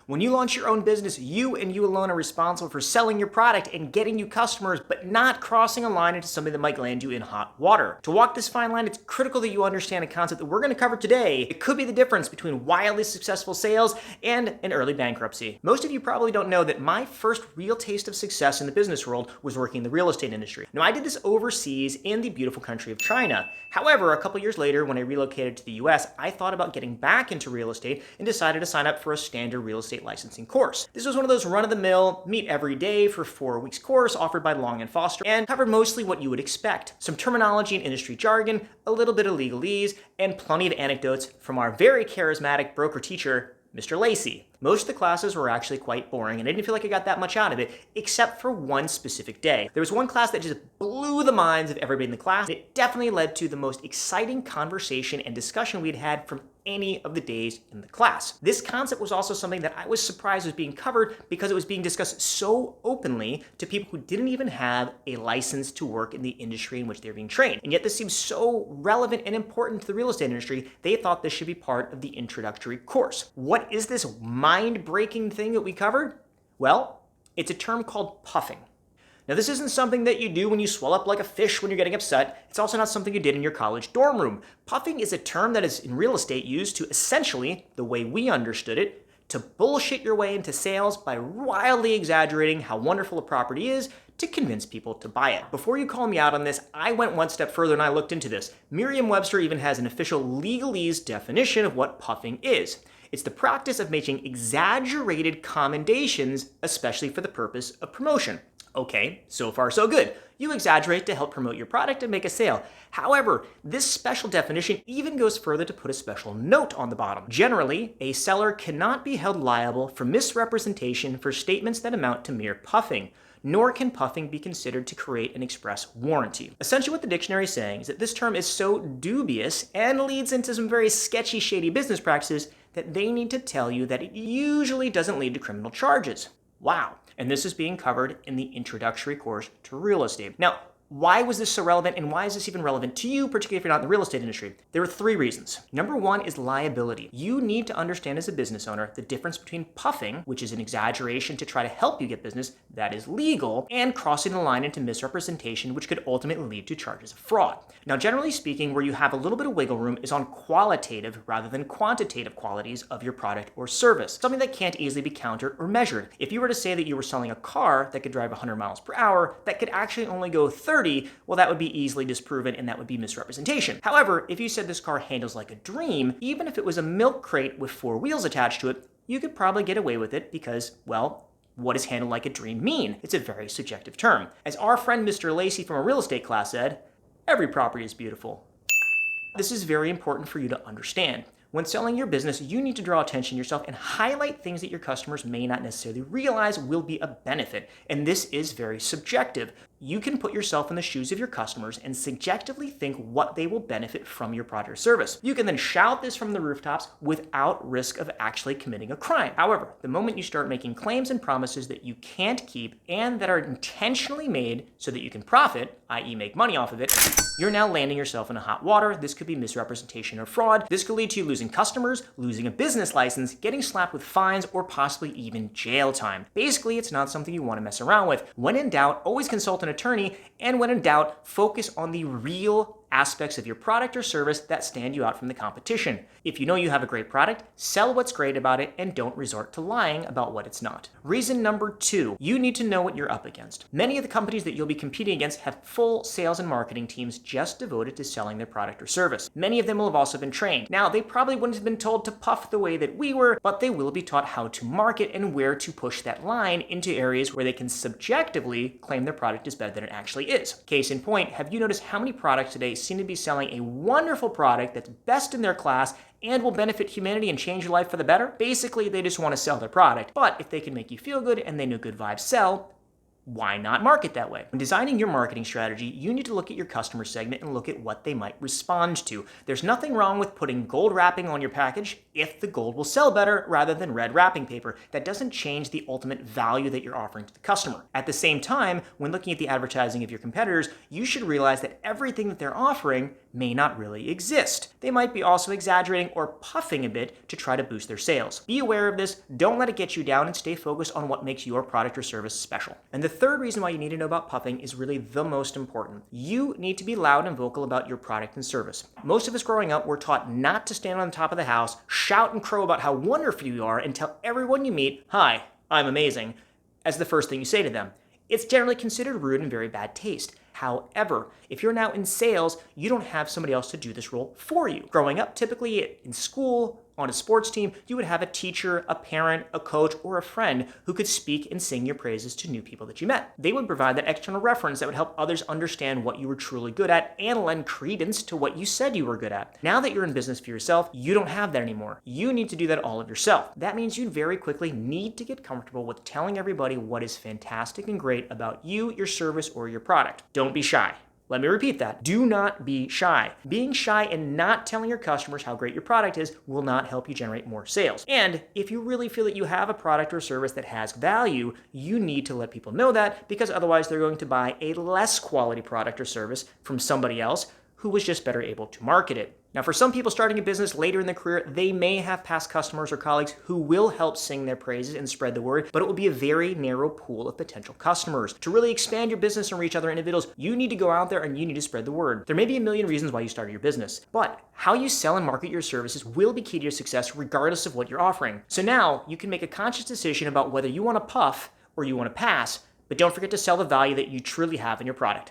When you launch your own business, you and you alone are responsible for selling your product and getting you customers, but not crossing a line into something that might land you in hot water. To walk this fine line, it's critical that you understand a concept that we're going to cover today. It could be the difference between wildly successful sales and an early bankruptcy. Most of you probably don't know that my first real taste of success in the business world was working in the real estate industry. Now, I did this overseas in the beautiful country of China. However, a couple years later, when I relocated to the US, I thought about getting back into real estate and decided to sign up for a standard real estate licensing course. This was one of those run-of-the-mill, meet every day for 4 weeks course offered by Long & Foster and covered mostly what you would expect. Some terminology and industry jargon, a little bit of legalese, and plenty of anecdotes from our very charismatic broker teacher, Mr. Lacey. Most of the classes were actually quite boring, and I didn't feel like I got that much out of it, except for one specific day. There was one class that just blew the minds of everybody in the class. It definitely led to the most exciting conversation and discussion we'd had from any of the days in the class. This concept was also something that I was surprised was being covered because it was being discussed so openly to people who didn't even have a license to work in the industry in which they're being trained. And yet this seems so relevant and important to the real estate industry, they thought this should be part of the introductory course. What is this mind-breaking thing that we covered? Well, it's a term called puffing. Now, this isn't something that you do when you swell up like a fish when you're getting upset. It's also not something you did in your college dorm room. Puffing is a term that is in real estate used to essentially, the way we understood it, to bullshit your way into sales by wildly exaggerating how wonderful a property is to convince people to buy it. Before you call me out on this, I went one step further and I looked into this. Merriam-Webster even has an official legalese definition of what puffing is. It's the practice of making exaggerated commendations, especially for the purpose of promotion. Okay, so far so good. You exaggerate to help promote your product and make a sale. However, this special definition even goes further to put a special note on the bottom. Generally, a seller cannot be held liable for misrepresentation for statements that amount to mere puffing, nor can puffing be considered to create an express warranty. Essentially what the dictionary is saying is that this term is so dubious and leads into some very sketchy, shady business practices that they need to tell you that it usually doesn't lead to criminal charges. Wow. And this is being covered in the introductory course to real estate. Now, why was this so relevant, and why is this even relevant to you, particularly if you're not in the real estate industry? There are 3 reasons. Number 1 is liability. You need to understand as a business owner the difference between puffing, which is an exaggeration to try to help you get business, that is legal, and crossing the line into misrepresentation, which could ultimately lead to charges of fraud. Now, generally speaking, where you have a little bit of wiggle room is on qualitative rather than quantitative qualities of your product or service, something that can't easily be countered or measured. If you were to say that you were selling a car that could drive 100 miles per hour, that could actually only go 30, well, that would be easily disproven and that would be misrepresentation. However, if you said this car handles like a dream, even if it was a milk crate with 4 wheels attached to it, you could probably get away with it because, well, what does handle like a dream mean? It's a very subjective term. As our friend Mr. Lacey from a real estate class said, every property is beautiful. This is very important for you to understand. When selling your business, you need to draw attention to yourself and highlight things that your customers may not necessarily realize will be a benefit. And this is very subjective. You can put yourself in the shoes of your customers and subjectively think what they will benefit from your product or service. You can then shout this from the rooftops without risk of actually committing a crime. However, the moment you start making claims and promises that you can't keep and that are intentionally made so that you can profit, i.e. make money off of it, you're now landing yourself in a hot water. This could be misrepresentation or fraud. This could lead to you losing customers, losing a business license, getting slapped with fines, or possibly even jail time. Basically, it's not something you want to mess around with. When in doubt, always consult an attorney, and when in doubt, focus on the real aspects of your product or service that stand you out from the competition. If you know you have a great product, sell what's great about it and don't resort to lying about what it's not. Reason number 2, you need to know what you're up against. Many of the companies that you'll be competing against have full sales and marketing teams just devoted to selling their product or service. Many of them will have also been trained. Now, they probably wouldn't have been told to puff the way that we were, but they will be taught how to market and where to push that line into areas where they can subjectively claim their product is better than it actually is. Case in point, have you noticed how many products today seem to be selling a wonderful product that's best in their class and will benefit humanity and change your life for the better? Basically, they just want to sell their product. But if they can make you feel good and they know good vibes sell, Why not market that way? When designing your marketing strategy, you need to look at your customer segment and look at what they might respond to. There's nothing wrong with putting gold wrapping on your package if the gold will sell better rather than red wrapping paper. That doesn't change the ultimate value that you're offering to the customer. At the same time, when looking at the advertising of your competitors, you should realize that everything that they're offering may not really exist. They might be also exaggerating or puffing a bit to try to boost their sales. Be aware of this, don't let it get you down, and stay focused on what makes your product or service special. And the third reason why you need to know about puffing is really the most important. You need to be loud and vocal about your product and service. Most of us growing up were taught not to stand on the top of the house, shout and crow about how wonderful you are, and tell everyone you meet, "Hi, I'm amazing," as the first thing you say to them. It's generally considered rude and very bad taste. However, if you're now in sales, you don't have somebody else to do this role for you. Growing up, typically in school, on a sports team, you would have a teacher, a parent, a coach, or a friend who could speak and sing your praises to new people that you met. They would provide that external reference that would help others understand what you were truly good at and lend credence to what you said you were good at. Now that you're in business for yourself, you don't have that anymore. You need to do that all of yourself. That means you very quickly need to get comfortable with telling everybody what is fantastic and great about you, your service, or your product. Don't be shy. Let me repeat that. Do not be shy. Being shy and not telling your customers how great your product is will not help you generate more sales. And if you really feel that you have a product or service that has value, you need to let people know that, because otherwise they're going to buy a less quality product or service from somebody else who was just better able to market it. Now, for some people starting a business later in their career, they may have past customers or colleagues who will help sing their praises and spread the word, but it will be a very narrow pool of potential customers. To really expand your business and reach other individuals, you need to go out there and you need to spread the word. There may be a million reasons why you started your business, but how you sell and market your services will be key to your success regardless of what you're offering. So now you can make a conscious decision about whether you want to puff or you want to pass, but don't forget to sell the value that you truly have in your product.